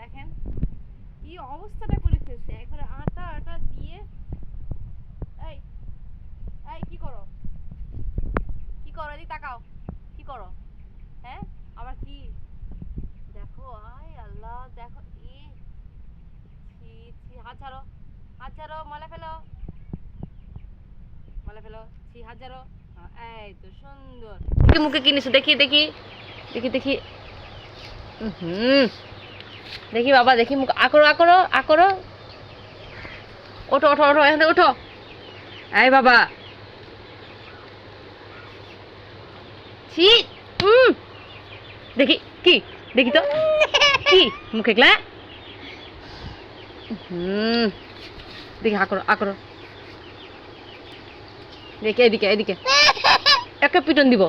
দেখেন কি অবস্থাটা করে ফেলছে, একবারে আটা আটা দিয়ে। এই এই কি করো, কি করো, এদিকে তাকাও, কি করো? হ্যাঁ আবার কি? দেখো, আয় আল্লাহ, দেখো ই, ছি ছি, হাত ছাড়ো, হাত ছাড়ো, ময়লা ফেলো, ময়লা ফেলো, ছি, হাত ছাড়ো। এই তো সুন্দর। মুখে মুখে কিনেছো, দেখি দেখি দেখি দেখি। হুম, দেখি বাবা, দেখি মুখ আকড়ো আকড়ো আকড়ো। ওঠো ওঠো ওঠো, এখান থেকে ওঠো। এই বাবা, ছি। হুম, দেখি কি, দেখি তো কি মুখে গলা। হুম, দেখি আকড়ো আকড়ো, দেখি এদিকে এদিকে, একটা পিটন দিব,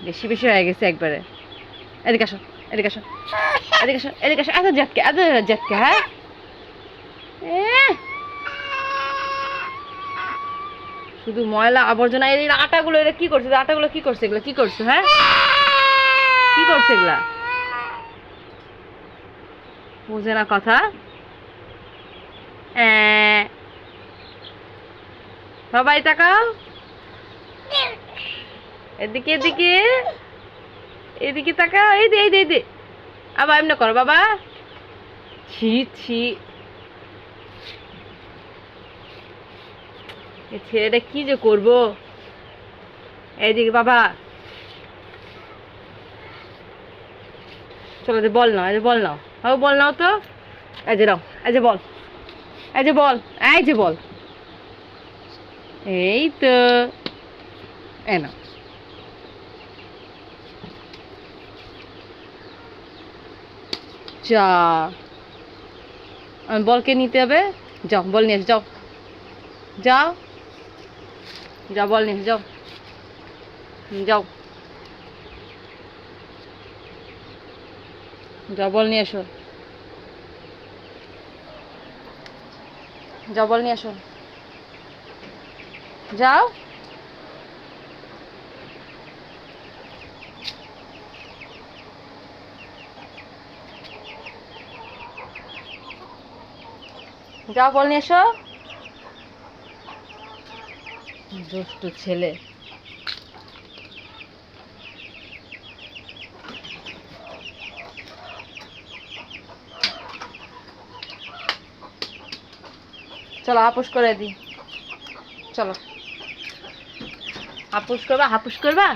বেশি বেশি হয়ে গেছে একবারে। এদিকে আসো, এদিকে আসো, এদিকে আসো, এদিকে আসো, এত ঝটকে, এত ঝটকে, হ্যাঁ। শুধু ময়লা আবর্জনা, এই আটাগুলো, এটা কি করছে, আটাগুলো কি করছে, এগুলো কি করছে, হ্যাঁ কি করছে এগুলা? বুঝে না কথা। সবাই তাকাও, এদিকে এদিকে এদিকে তাকাও, এই দে এই দে এই দে। আবার এমনি করো বাবা, ছি ছি। এ ছেলেটা কি যে করবো। এইদিকে বাবা, চলো যে বল নাও, এই যে বল নাও, হাও বল নাও তো। এই যে নাও, এই যে বল, এই যে বল, এই যে বল, এই তো, এ নাও। যা, বলকে নিতে হবে, যাও বল নিয়ে এসো, যাও যাও যাও, বল নিয়ে এসো, যাও যাও যাও, বল নিয়ে এসো, যাও বল নিয়ে এসো, যাও। যাও বল নিয়ে এসো, দুষ্টু ছেলে। চলো হাপুস করে দি, চলো হাপুস করবা, হাপুস করবা।